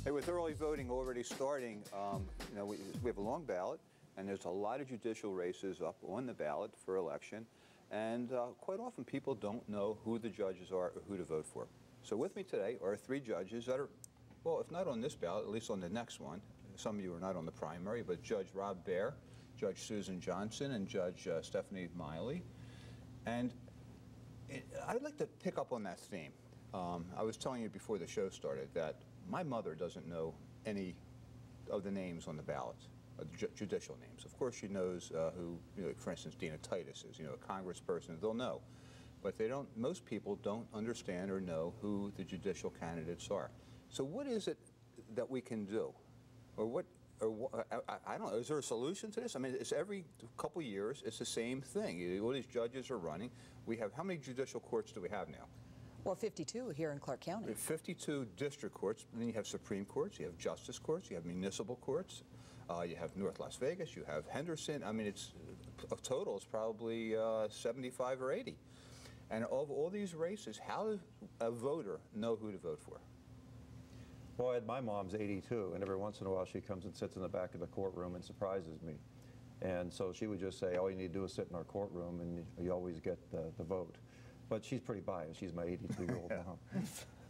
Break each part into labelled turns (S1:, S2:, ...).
S1: Hey, with early voting already starting, you know, we have a long ballot, and there's a lot of judicial races up on the ballot for election, and quite often people don't know who the judges are or who to vote for. So with me today are three judges that are, well, if not on this ballot, at least on the next one. Some of you are not on the primary, but Judge Rob Baer, Judge Susan Johnson, and Judge Stefany Miley. And I'd like to pick up on that theme. I was telling you before the show started that my mother doesn't know any of the names on the ballot, judicial names. Of course, she knows who, you know, for instance, Dina Titus is, you know, a congressperson. They'll know, but they don't. Most people don't understand or know who the judicial candidates are. So, what is it that we can do, or what? Or I don't know. Is there a solution to this? I mean, it's every couple years, it's the same thing. All these judges are running. We have, how many judicial courts do we have now?
S2: Well, 52 here in Clark County. 52
S1: district courts, and then you have Supreme Courts, you have justice courts, you have municipal courts, you have North Las Vegas, you have Henderson. I mean, it's a total is probably 75 or 80. And of all these races, how does a voter know who to vote for?
S3: Well, my mom's 82, and every once in a while she comes and sits in the back of the courtroom and surprises me. And so she would just say, all you need to do is sit in our courtroom, and you always get the vote. But she's pretty biased. She's my 82-year-old
S1: yeah.
S3: mom.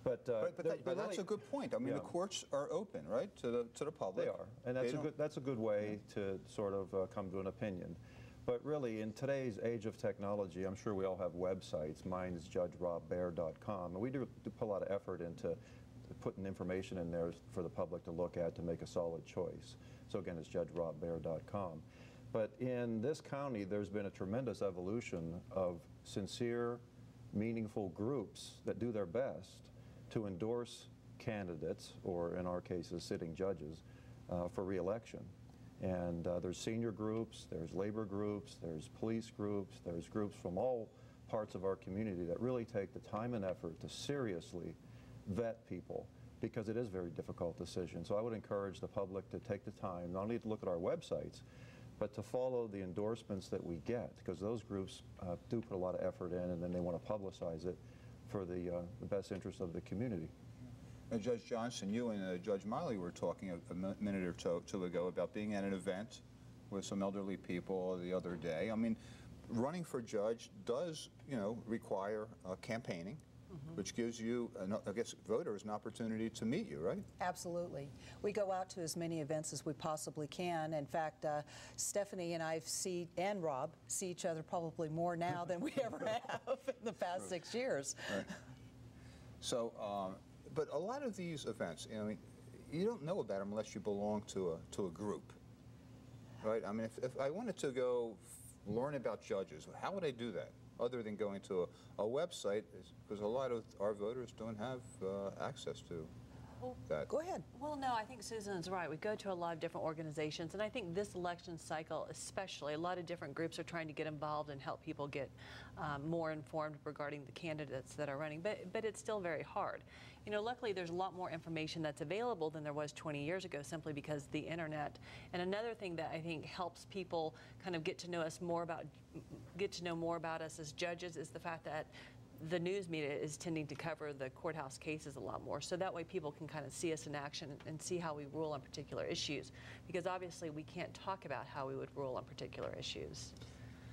S3: But
S1: that's a good point. I mean, the courts are open, right, to the public.
S3: They are, and that's a good way to sort of come to an opinion. But really, in today's age of technology, I'm sure we all have websites. Mine is judgerobbaer.com, and we do put a lot of effort into putting information in there for the public to look at to make a solid choice. So again, it's judgerobbaer.com. But in this county, there's been a tremendous evolution of sincere, meaningful groups that do their best to endorse candidates, or in our cases, sitting judges, for re-election. And there's senior groups, there's labor groups, there's police groups, there's groups from all parts of our community that really take the time and effort to seriously vet people, because it is a very difficult decision. So I would encourage the public to take the time, not only to look at our websites, but to follow the endorsements that we get, because those groups do put a lot of effort in, and then they want to publicize it for the best interest of the community.
S1: And Judge Johnson, you and Judge Miley were talking a minute or two ago about being at an event with some elderly people the other day. I mean, running for judge does, you know, require campaigning. Which gives you, I guess, voters an opportunity to meet you, right?
S2: Absolutely. We go out to as many events as we possibly can. In fact, Stefany and I and Rob see each other probably more now than we ever have in the past 6 years.
S1: Right. So, but a lot of these events, I mean, you don't know about them unless you belong to a group, right? I mean, if I wanted to go learn about judges, how would I do that? Other than going to a website, because a lot of our voters don't have access to that.
S2: Go ahead.
S4: Well, no, I think Susan's right. We go to a lot of different organizations, and I think this election cycle especially, a lot of different groups are trying to get involved and help people get more informed regarding the candidates that are running, but it's still very hard. You know, luckily there's a lot more information that's available than there was 20 years ago, simply because of the internet. And another thing that I think helps people kind of get to know more about us as judges is the fact that the news media is tending to cover the courthouse cases a lot more, so that way people can kind of see us in action and see how we rule on particular issues, because obviously we can't talk about how we would rule on particular issues.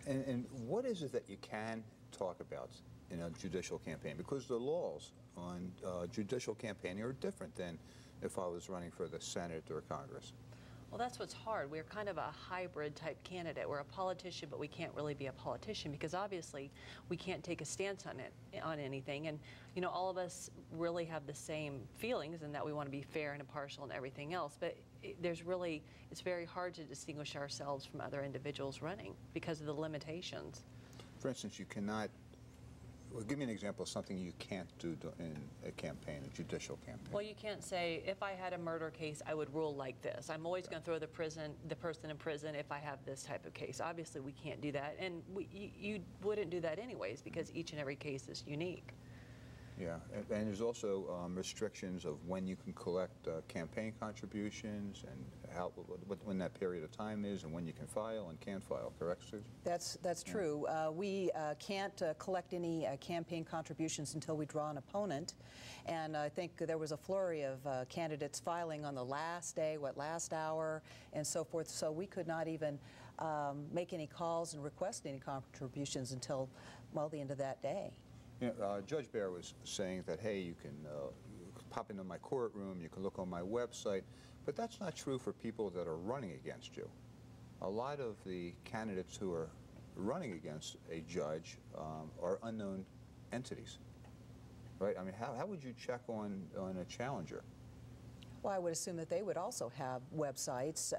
S1: And what is it that you can talk about in a judicial campaign? Because the laws on judicial campaigning are different than if I was running for the Senate or Congress.
S4: Well, that's what's hard. We're kind of a hybrid type candidate. We're a politician, but we can't really be a politician, because obviously we can't take a stance on anything. And you know, all of us really have the same feelings, in that we want to be fair and impartial and everything else. But it's very hard to distinguish ourselves from other individuals running because of the limitations.
S1: For instance, you cannot. Well, give me an example of something you can't do in a campaign, a judicial campaign.
S4: Well, you can't say, if I had a murder case, I would rule like this. I'm always going to throw the person in prison if I have this type of case. Obviously, we can't do that, and you wouldn't do that anyways, because each and every case is unique.
S1: Yeah, and there's also restrictions of when you can collect campaign contributions and when that period of time is and when you can file and can't file, correct, Susan?
S2: That's true. We can't collect any campaign contributions until we draw an opponent, and I think there was a flurry of candidates filing on the last day, last hour, and so forth, so we could not even make any calls and request any contributions until, well, the end of that day.
S1: Yeah, Judge Baer was saying that, hey, you can pop into my courtroom, you can look on my website, but that's not true for people that are running against you. A lot of the candidates who are running against a judge are unknown entities, right? I mean, how would you check on a challenger?
S2: Well, I would assume that they would also have websites.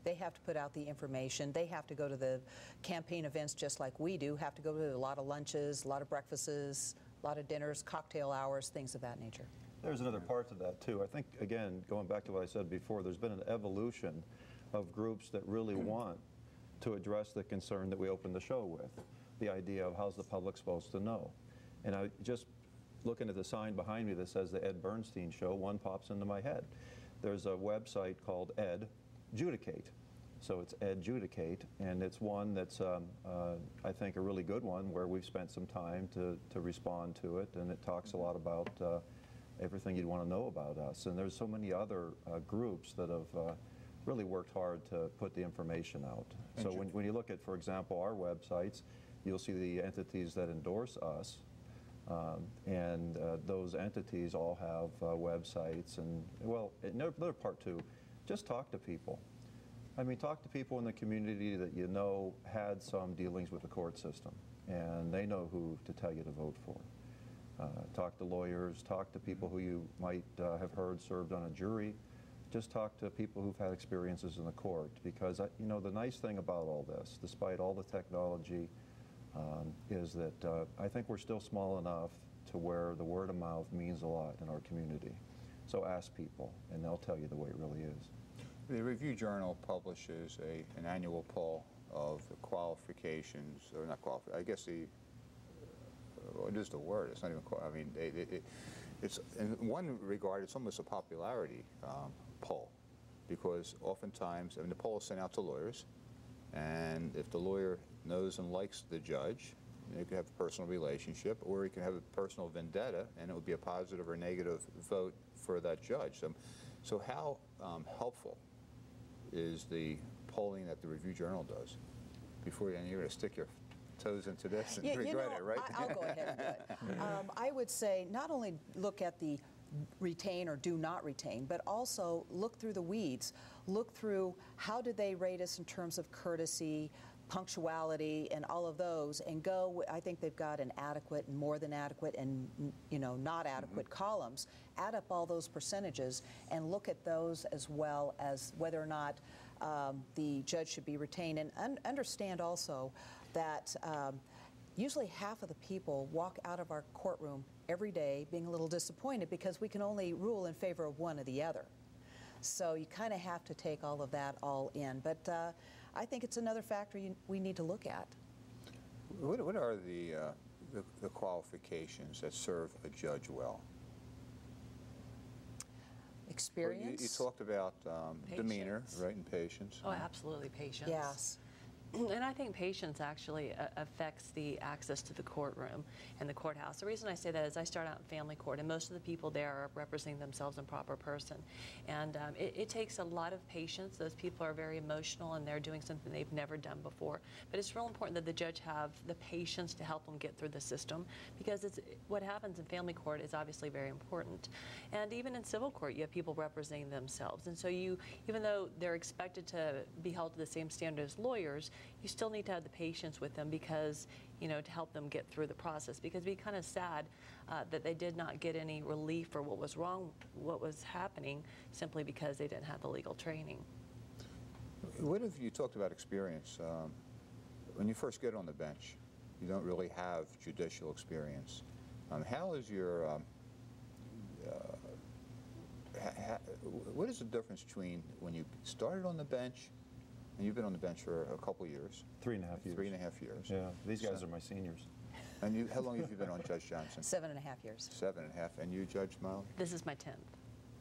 S2: They have to put out the information. They have to go to the campaign events just like we do, have to go to a lot of lunches, a lot of breakfasts, a lot of dinners, cocktail hours, things of that nature.
S3: There's another part to that, too. I think, again, going back to what I said before, there's been an evolution of groups that really want to address the concern that we opened the show with, the idea of how's the public supposed to know. And I just looking at the sign behind me that says the Ed Bernstein Show, one pops into my head. There's a website called Judicate. So it's Judicate, and it's one that's, I think, a really good one where we've spent some time to respond to it, and it talks a lot about everything you'd want to know about us. And there's so many other groups that have really worked hard to put the information out. So when you look at, for example, our websites, you'll see the entities that endorse us, and those entities all have websites. And, well, another part, too, just talk to people. I mean, talk to people in the community that you know had some dealings with the court system, and they know who to tell you to vote for. Talk to lawyers, talk to people who you might have heard served on a jury. Just talk to people who've had experiences in the court, because, you know, the nice thing about all this, despite all the technology, is that I think we're still small enough to where the word of mouth means a lot in our community. So ask people, and they'll tell you the way it really is.
S1: The Review Journal publishes an annual poll of the qualifications, or not qualifications, I guess what is the word? It's not even, I mean, it's, in one regard, it's almost a popularity poll, because oftentimes, I mean, the poll is sent out to lawyers, and if the lawyer knows and likes the judge, you can have a personal relationship, or you can have a personal vendetta, and it would be a positive or negative vote for that judge. So how helpful is the polling that the Review Journal does? Before you, and you're going to stick your toes into this and regret it, right?
S2: I'll go ahead and do it. I would say not only look at the retain or do not retain, but also look through the weeds. Look through how did they rate us in terms of courtesy, punctuality, and all of those, and go, I think they've got an adequate and more than adequate and, you know, not adequate columns. Add up all those percentages and look at those, as well as whether or not the judge should be retained. And understand also that usually half of the people walk out of our courtroom every day being a little disappointed because we can only rule in favor of one or the other. So you kind of have to take all of that all in. But I think it's another factor we need to look at.
S1: What are the qualifications that serve a judge well?
S2: Experience.
S1: Well, you talked about demeanor, right, and patience.
S4: Oh, absolutely, patience.
S2: Yes.
S4: And I think patience actually affects the access to the courtroom and the courthouse. The reason I say that is I start out in family court, and most of the people there are representing themselves in proper person. And it takes a lot of patience. Those people are very emotional, and they're doing something they've never done before. But it's real important that the judge have the patience to help them get through the system, because what happens in family court is obviously very important. And even in civil court, you have people representing themselves. And so even though they're expected to be held to the same standard as lawyers, you still need to have the patience with them, because, you know, to help them get through the process. Because it'd be kind of sad that they did not get any relief for what was wrong, what was happening, simply because they didn't have the legal training.
S1: What if you talked about experience? When you first get on the bench, you don't really have judicial experience. How is your what is the difference between when you started on the bench, and you've been on the bench for a couple years?
S3: 3.5 years.
S1: 3.5 years.
S3: Yeah, these guys are my seniors.
S1: And how long have you been on, Judge Johnson?
S2: 7.5 years.
S1: 7.5. And you, Judge Miley?
S4: This is my 10th.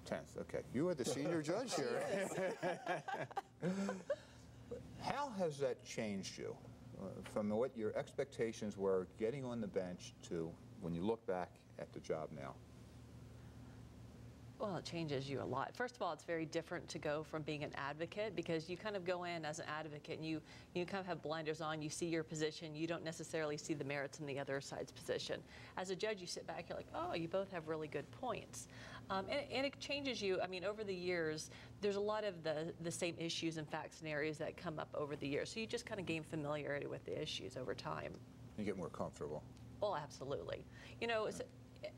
S1: 10th. Okay. You are the senior judge here. How has that changed you from what your expectations were getting on the bench to when you look back at the job now?
S4: Well, it changes you a lot. First of all, it's very different to go from being an advocate, because you kind of go in as an advocate and you kind of have blinders on. You see your position. You don't necessarily see the merits in the other side's position. As a judge, you sit back, you're like, oh, you both have really good points. And it changes you. I mean, over the years, there's a lot of the same issues and fact scenarios that come up over the years. So you just kind of gain familiarity with the issues over time.
S1: You get more comfortable.
S4: Well, absolutely. You know,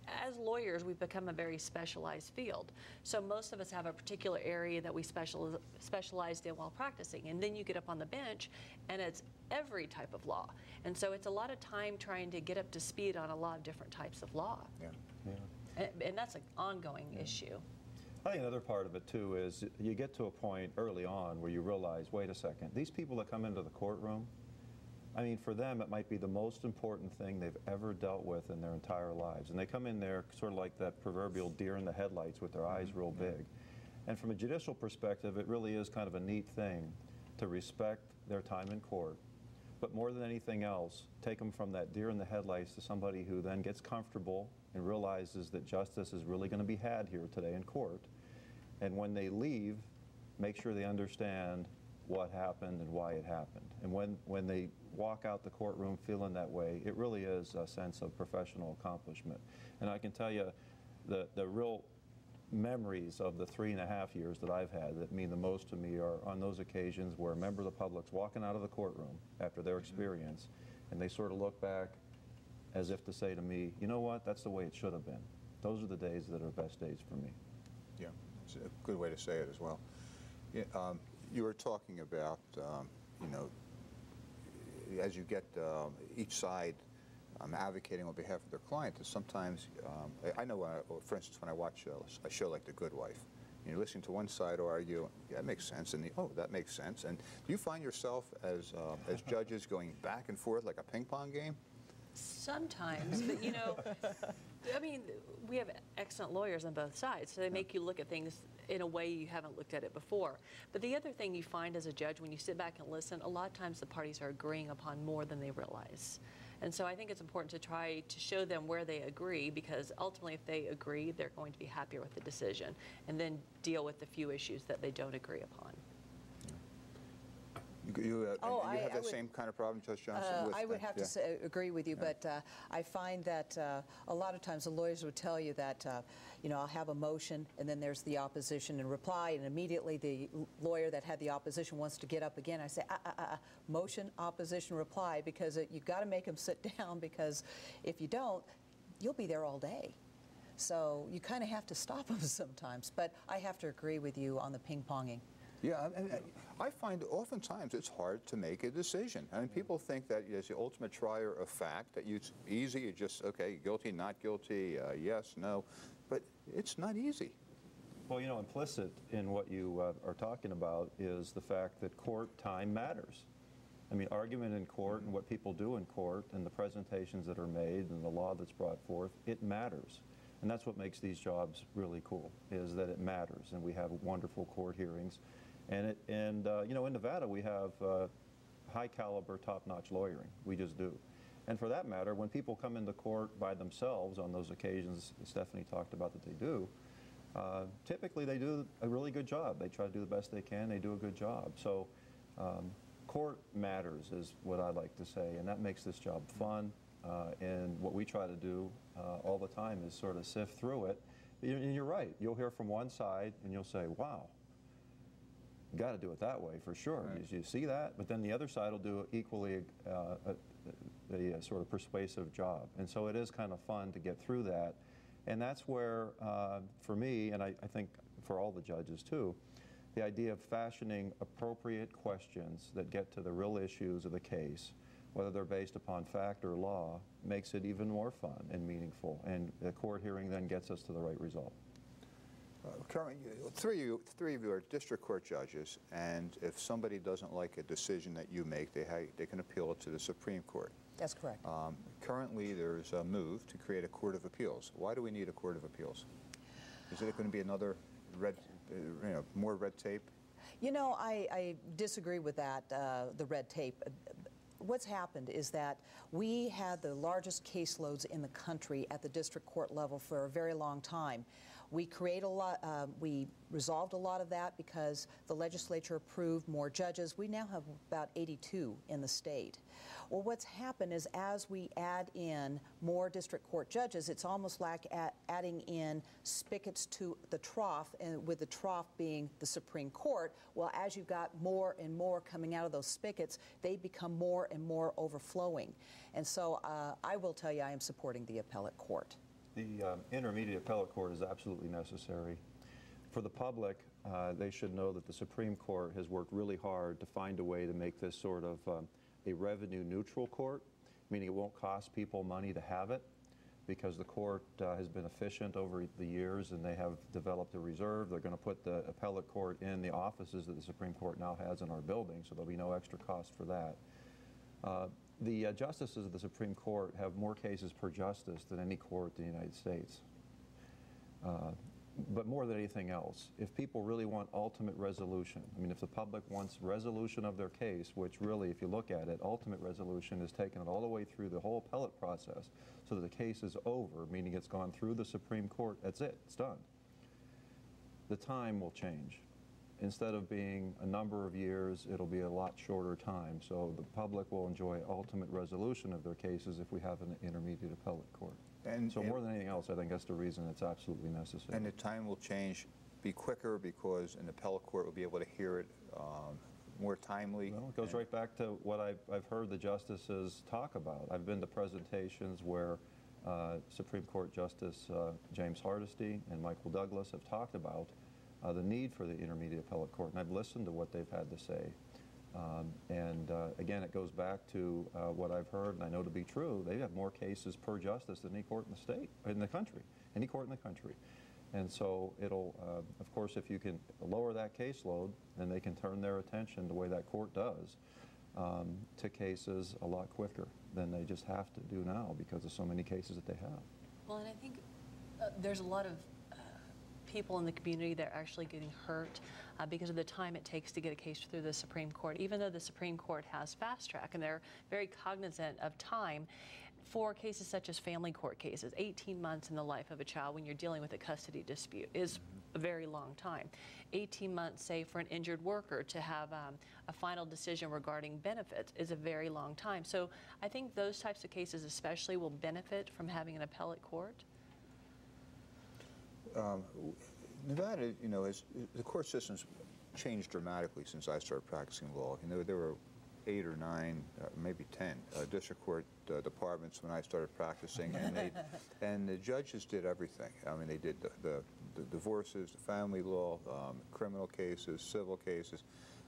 S4: as lawyers, we've become a very specialized field. So most of us have a particular area that we specialized in while practicing. And then you get up on the bench, and it's every type of law. And so it's a lot of time trying to get up to speed on a lot of different types of law.
S1: Yeah.
S3: Yeah.
S4: And that's an ongoing issue.
S3: I think another part of it, too, is you get to a point early on where you realize, wait a second, these people that come into the courtroom, I mean, for them, it might be the most important thing they've ever dealt with in their entire lives. And they come in there sort of like that proverbial deer in the headlights with their eyes real big. And from a judicial perspective, it really is kind of a neat thing to respect their time in court. But more than anything else, take them from that deer in the headlights to somebody who then gets comfortable and realizes that justice is really going to be had here today in court. And when they leave, make sure they understand what happened and why it happened. And when they walk out the courtroom feeling that way, it really is a sense of professional accomplishment. And I can tell you the real memories of the 3.5 years that I've had that mean the most to me are on those occasions where a member of the public's walking out of the courtroom after their experience, and they sort of look back as if to say to me, you know what, that's the way it should have been. Those are the days that are best days for me.
S1: Yeah, it's a good way to say it as well. Yeah, you were talking about, you know, as you get each side advocating on behalf of their client, that sometimes, I know, for instance, when I watch a show like The Good Wife, you're listening to one side argue, yeah, that makes sense, and oh, that makes sense. And do you find yourself as judges going back and forth like a ping pong game?
S4: Sometimes, but you know, I mean, we have excellent lawyers on both sides, so they make you look at things in a way you haven't looked at it before. But the other thing you find as a judge when you sit back and listen, a lot of times the parties are agreeing upon more than they realize. And so I think it's important to try to show them where they agree, because ultimately if they agree, they're going to be happier with the decision, and then deal with the few issues that they don't agree upon.
S1: You have that same kind of problem, Judge Johnson?
S2: I would have to say, agree with you, but I find that a lot of times the lawyers would tell you that, you know, I'll have a motion, and then there's the opposition and reply, and immediately the lawyer that had the opposition wants to get up again. I say, motion, opposition, reply, because you've got to make them sit down, because if you don't, you'll be there all day. So you kind of have to stop them sometimes. But I have to agree with you on the ping-ponging.
S1: Yeah, I find oftentimes it's hard to make a decision. I mean, people think that as the ultimate trier of fact, that it's easy, you just, okay, guilty, not guilty, yes, no, but it's not easy.
S3: Well, you know, implicit in what you are talking about is the fact that court time matters. I mean, argument in court and what people do in court and the presentations that are made and the law that's brought forth, it matters. And that's what makes these jobs really cool, is that it matters, and we have wonderful court hearings. And you know, in Nevada, we have high-caliber, top-notch lawyering. We just do. And for that matter, when people come into court by themselves on those occasions Stephanie talked about that they do, typically they do a really good job. They try to do the best they can. They do a good job. So court matters is what I like to say, and that makes this job fun. And what we try to do all the time is sort of sift through it. And you're right. You'll hear from one side, and you'll say, wow, you got to do it that way for sure. Right. You see that? But then the other side will do equally a sort of persuasive job. And so it is kind of fun to get through that. And that's where, for me, and I think for all the judges too, the idea of fashioning appropriate questions that get to the real issues of the case, whether they're based upon fact or law, makes it even more fun and meaningful. And the court hearing then gets us to the right result.
S1: Carmen, three of you are district court judges, and if somebody doesn't like a decision that you make, they can appeal it to the Supreme Court.
S2: That's correct.
S1: Currently, there's a move to create a Court of Appeals. Why do we need a Court of Appeals? Is it going to be another more red tape?
S2: You know, I disagree with that, the red tape. What's happened is that we had the largest caseloads in the country at the district court level for a very long time. We resolved a lot of that because the legislature approved more judges. We now have about 82 in the state. Well, what's happened is as we add in more district court judges, it's almost like adding in spigots to the trough, and with the trough being the Supreme Court. Well, as you've got more and more coming out of those spigots, they become more and more overflowing. And so I will tell you, I am supporting the appellate court.
S3: The intermediate appellate court is absolutely necessary. For the public, they should know that the Supreme Court has worked really hard to find a way to make this sort of a revenue-neutral court, meaning it won't cost people money to have it, because the court has been efficient over the years and they have developed a reserve. They're going to put the appellate court in the offices that the Supreme Court now has in our building, so there'll be no extra cost for that. The justices of the Supreme Court have more cases per justice than any court in the United States. But more than anything else, if people really want ultimate resolution, I mean, if the public wants resolution of their case, which really, if you look at it, ultimate resolution is taking it all the way through the whole appellate process so that the case is over, meaning it's gone through the Supreme Court, that's it, it's done. The time will change. Instead of being a number of years, it'll be a lot shorter time. So the public will enjoy ultimate resolution of their cases if we have an intermediate appellate court. And so more than anything else, I think that's the reason it's absolutely necessary.
S1: And the time will be quicker because an appellate court will be able to hear it more timely.
S3: Well, it goes right back to what I've heard the justices talk about. I've been to presentations where Supreme Court Justice James Hardesty and Michael Douglas have talked about the need for the intermediate appellate court, and I've listened to what they've had to say. Again, it goes back to what I've heard, and I know to be true. They have more cases per justice than any court in the state, in the country, any court in the country. And so it'll, of course, if you can lower that caseload, then they can turn their attention the way that court does to cases a lot quicker than they just have to do now because of so many cases that they have.
S4: Well, and I think there's a lot of people in the community that are actually getting hurt because of the time it takes to get a case through the Supreme Court. Even though the Supreme Court has fast track and they're very cognizant of time, for cases such as family court cases, 18 months in the life of a child when you're dealing with a custody dispute is a very long time. 18 months, say, for an injured worker to have a final decision regarding benefits is a very long time. So I think those types of cases especially will benefit from having an appellate court.
S1: Nevada, you know, the court system's changed dramatically since I started practicing law. You know, there were 8 or 9, maybe 10 district court departments when I started practicing, and the judges did everything. I mean, they did the divorces, the family law, criminal cases, civil cases.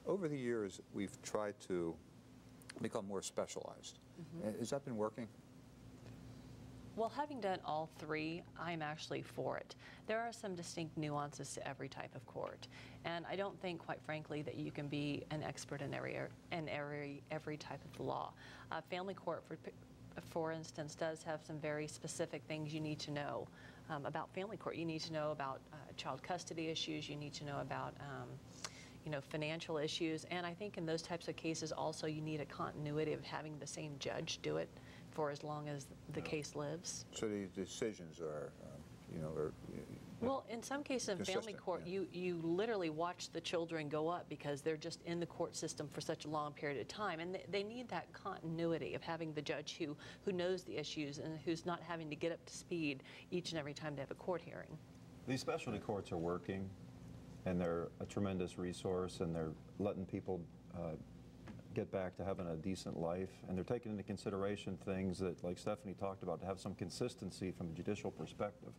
S1: Over the years, we've tried to become more specialized. Mm-hmm. Has that been working?
S4: Well, having done all three, I'm actually for it. There are some distinct nuances to every type of court, and I don't think, quite frankly, that you can be an expert in every type of law. Family court, for instance, does have some very specific things you need to know about family court. You need to know about child custody issues. You need to know about you know, financial issues, and I think in those types of cases also you need a continuity of having the same judge do it for as long as the case lives.
S1: So the decisions are, you know,
S4: well, in some cases in family court, yeah. you literally watch the children go up because they're just in the court system for such a long period of time, and they need that continuity of having the judge who knows the issues and who's not having to get up to speed each and every time they have a court hearing.
S3: These specialty courts are working, and they're a tremendous resource, and they're letting people get back to having a decent life, and they're taking into consideration things that, like Stefany talked about, to have some consistency from a judicial perspective.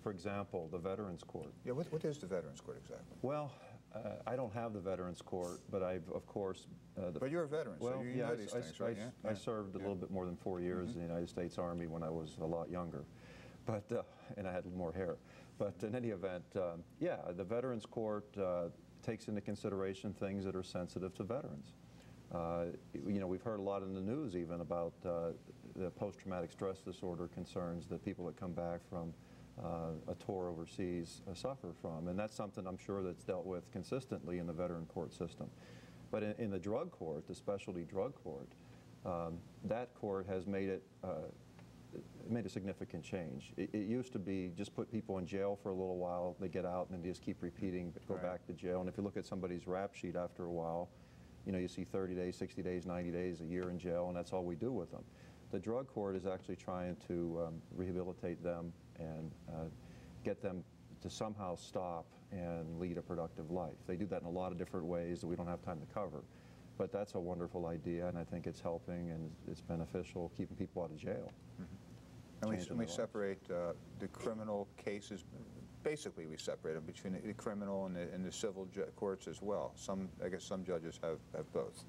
S3: For example, the Veterans Court.
S1: Yeah, what is the Veterans Court exactly?
S3: Well, I don't have the Veterans Court, but I've, of course...
S1: but you're a veteran,
S3: well,
S1: so you know these things, right?
S3: I served a little bit more than 4 years in the United States Army when I was a lot younger, but and I had more hair. But in any event, yeah, the Veterans Court takes into consideration things that are sensitive to veterans. You know, we've heard a lot in the news even about the post-traumatic stress disorder concerns that people that come back from a tour overseas suffer from. And that's something I'm sure that's dealt with consistently in the veteran court system. But in the drug court, the specialty drug court, that court has made a significant change. It used to be just put people in jail for a little while, they get out, and then they just keep repeating, go back to jail. And if you look at somebody's rap sheet after a while, you know, you see 30 days, 60 days, 90 days, a year in jail, and that's all we do with them. The drug court is actually trying to rehabilitate them and get them to somehow stop and lead a productive life. They do that in a lot of different ways that we don't have time to cover. But that's a wonderful idea, and I think it's helping and it's beneficial, keeping people out of jail.
S1: And we separate the criminal cases. Basically, we separate them between the criminal and the civil courts as well. I guess some judges have both.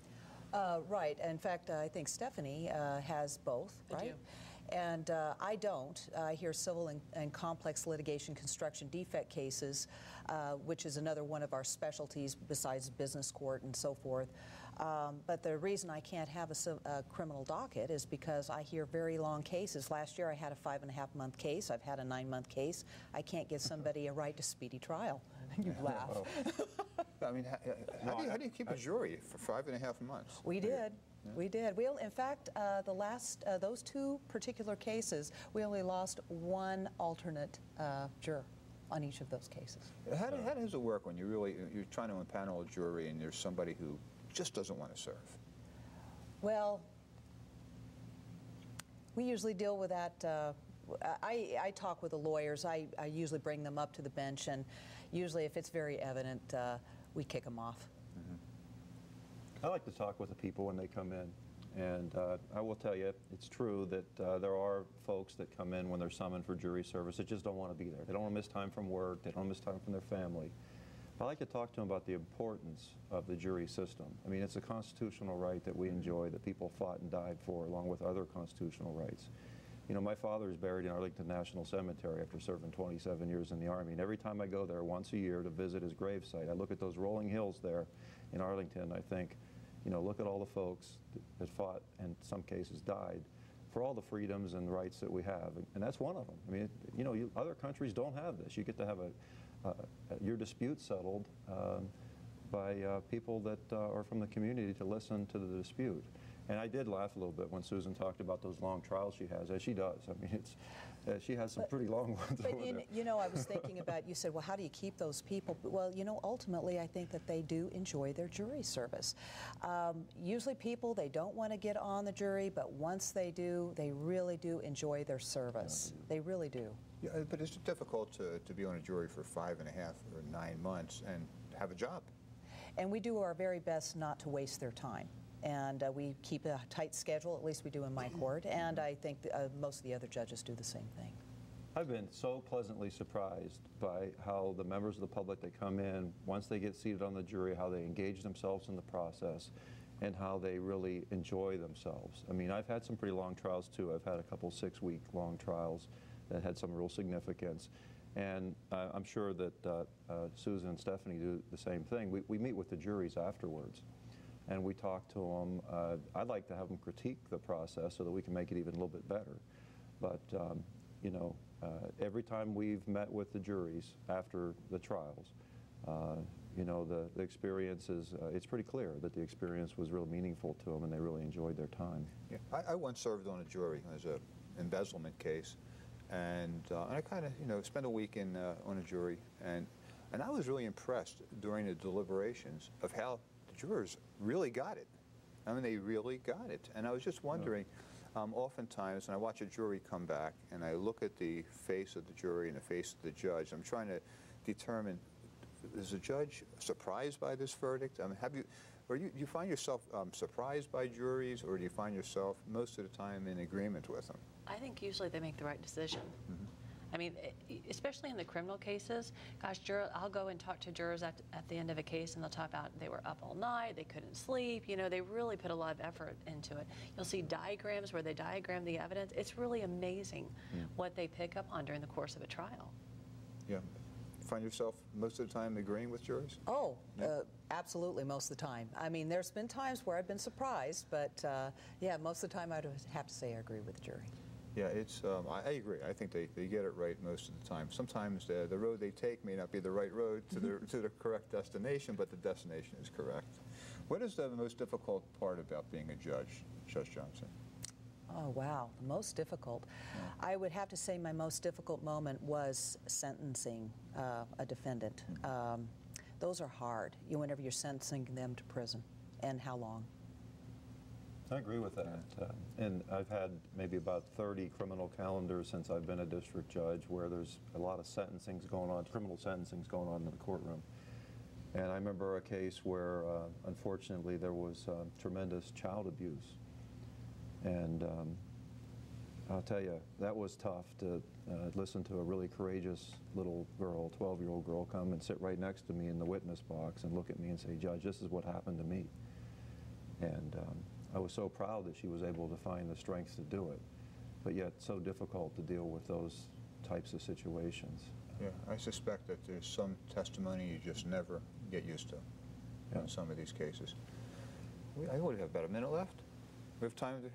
S2: Right. In fact, I think Stefany has both, right?
S4: I do.
S2: And I don't. I hear civil and complex litigation construction defect cases, which is another one of our specialties besides business court and so forth. But the reason I can't have a criminal docket is because I hear very long cases. Last year I had a 5.5-month case. I've had a 9-month case. I can't give somebody a right to speedy trial. You laugh.
S1: I mean, how do you keep a jury for 5.5 months?
S2: We did. Yeah. We did. In fact, those two particular cases, we only lost one alternate juror on each of those cases.
S1: How does it work when you're trying to impanel a jury and there's somebody who just doesn't want to serve?
S2: Well, we usually deal with that. I talk with the lawyers. I usually bring them up to the bench, and usually if it's very evident, we kick them off.
S3: I like to talk with the people when they come in, and I will tell you, it's true that there are folks that come in when they're summoned for jury service that just don't want to be there. They don't want to miss time from work. They don't want to miss time from their family. I like to talk to them about the importance of the jury system. I mean, it's a constitutional right that we enjoy, that people fought and died for, along with other constitutional rights. You know, my father is buried in Arlington National Cemetery after serving 27 years in the Army, and every time I go there once a year to visit his gravesite, I look at those rolling hills there in Arlington, I think, you know, look at all the folks that fought and in some cases died for all the freedoms and rights that we have, and that's one of them. I mean, you know, other countries don't have this. You get to have your dispute settled by people that are from the community to listen to the dispute. And I did laugh a little bit when Susan talked about those long trials she has, as she does. I mean, she has some pretty long ones over there.
S2: You know, I was thinking about, you said, well, how do you keep those people? Well, you know, ultimately, I think that they do enjoy their jury service. Usually people, they don't want to get on the jury, but once they do, they really do enjoy their service. They really do.
S1: Yeah, but it's difficult to be on a jury for 5.5 or 9 months and have a job.
S2: And we do our very best not to waste their time. And we keep a tight schedule, at least we do in my court, and I think most of the other judges do the same thing.
S3: I've been so pleasantly surprised by how the members of the public that come in, once they get seated on the jury, how they engage themselves in the process, and how they really enjoy themselves. I mean, I've had some pretty long trials too. I've had a couple 6-week long trials that had some real significance. And I'm sure that Susan and Stefany do the same thing. We meet with the juries afterwards, and we talk to them. I'd like to have them critique the process so that we can make it even a little bit better. But, you know, every time we've met with the juries after the trials, you know, the experience is, it's pretty clear that the experience was real meaningful to them and they really enjoyed their time.
S1: Yeah. I once served on a jury as an embezzlement case. And I kind of, you know, spent a week on a jury, and I was really impressed during the deliberations of how the jurors really got it. I mean, they really got it. And I was just wondering, oftentimes when I watch a jury come back and I look at the face of the jury and the face of the judge, I'm trying to determine, is the judge surprised by this verdict? I mean, do you find yourself surprised by juries, or do you find yourself most of the time in agreement with them?
S4: I think usually they make the right decision.
S1: Mm-hmm.
S4: I mean, especially in the criminal cases, gosh, I'll go and talk to jurors at the end of a case, and they'll talk about they were up all night, they couldn't sleep, you know, they really put a lot of effort into it. You'll see diagrams where they diagram the evidence. It's really amazing what they pick up on during the course of a trial.
S1: Yeah. find yourself most of the time agreeing with juries?
S2: Oh, absolutely, most of the time. I mean, there's been times where I've been surprised, but yeah, most of the time I'd have to say I agree with the jury.
S1: Yeah, it's. I agree. I think they get it right most of the time. Sometimes the road they take may not be the right road to the correct destination, but the destination is correct. What is the most difficult part about being a judge, Judge Johnson?
S2: Oh, wow, the most difficult. I would have to say my most difficult moment was sentencing a defendant. Those are hard, whenever you're sentencing them to prison, and how long.
S3: I agree with that. And I've had maybe about 30 criminal calendars since I've been a district judge where there's a lot of sentencings going on, criminal sentencings going on in the courtroom. And I remember a case where, unfortunately, there was tremendous child abuse. And I'll tell you, that was tough to listen to a really courageous little girl, 12-year-old girl, come and sit right next to me in the witness box and look at me and say, "Judge, this is what happened to me." And I was so proud that she was able to find the strength to do it, but yet so difficult to deal with those types of situations.
S1: Yeah, I suspect that there's some testimony you just never get used to in some of these cases. I only have about a minute left. We have time to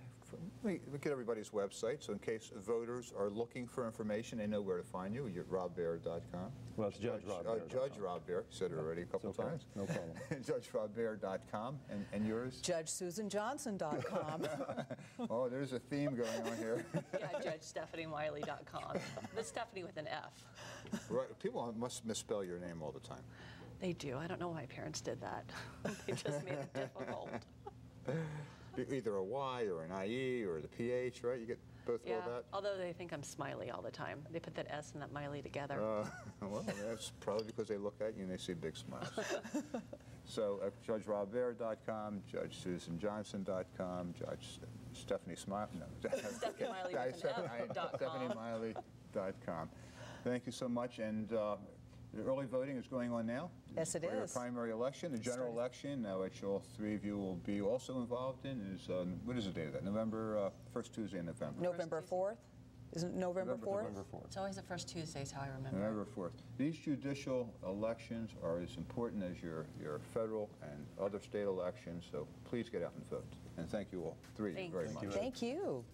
S1: look at everybody's website, so in case voters are looking for information, they know where to find you. You're at robbear.com.
S3: Well, it's Judge Rob Baer.
S1: Judge Rob Baer. Said it already a couple times.
S3: No problem.
S1: JudgeRobBaer.com. And yours?
S2: JudgeSusanJohnson.com.
S1: Oh, there's a theme going on here.
S4: Yeah, JudgeStefanyMiley.com. But Stephanie with an F.
S1: Right. People must misspell your name all the time.
S4: They do. I don't know why my parents did that. They just made it difficult.
S1: Either a Y or an IE or the PH, right? You get both
S4: Yeah,
S1: all that?
S4: although they think I'm Smiley all the time. They put that S and that Miley together.
S1: Well, that's probably because they look at you and they see big smiles. So JudgeRobBaer.com, JudgeSusanJohnson.com, Judge Stefany Smiley. No,
S4: Stefany Miley with an F.com.
S1: StephanieMiley.com. Thank you so much. And the early voting is going on now.
S2: Yes, it
S1: for
S2: is.
S1: The primary election, the general election, which all three of you will be also involved in, is what is the date of that? November, first Tuesday in November.
S2: November 4th? Isn't it November 4th?
S3: November 4th.
S4: It's always the first Tuesday is how I remember.
S1: November 4th. These judicial elections are as important as your federal and other state elections, so please get out and vote. And thank you all, three of you, very much.
S2: Thank you.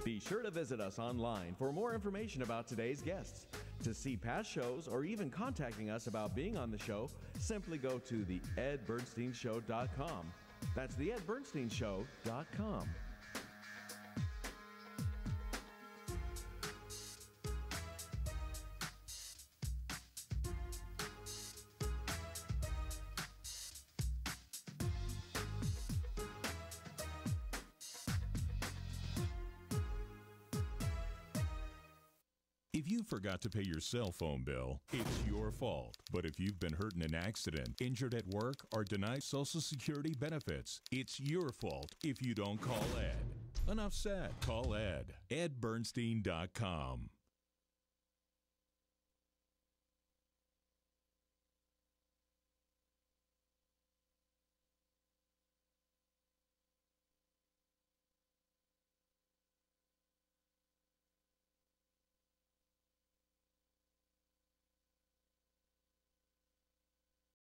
S5: Be sure to visit us online for more information about today's guests. To see past shows or even contacting us about being on the show, simply go to theedbernsteinshow.com. That's theedbernsteinshow.com.
S6: If you forgot to pay your cell phone bill, it's your fault. But if you've been hurt in an accident, injured at work, or denied Social Security benefits, it's your fault if you don't call Ed. Enough said. Call Ed. EdBernstein.com.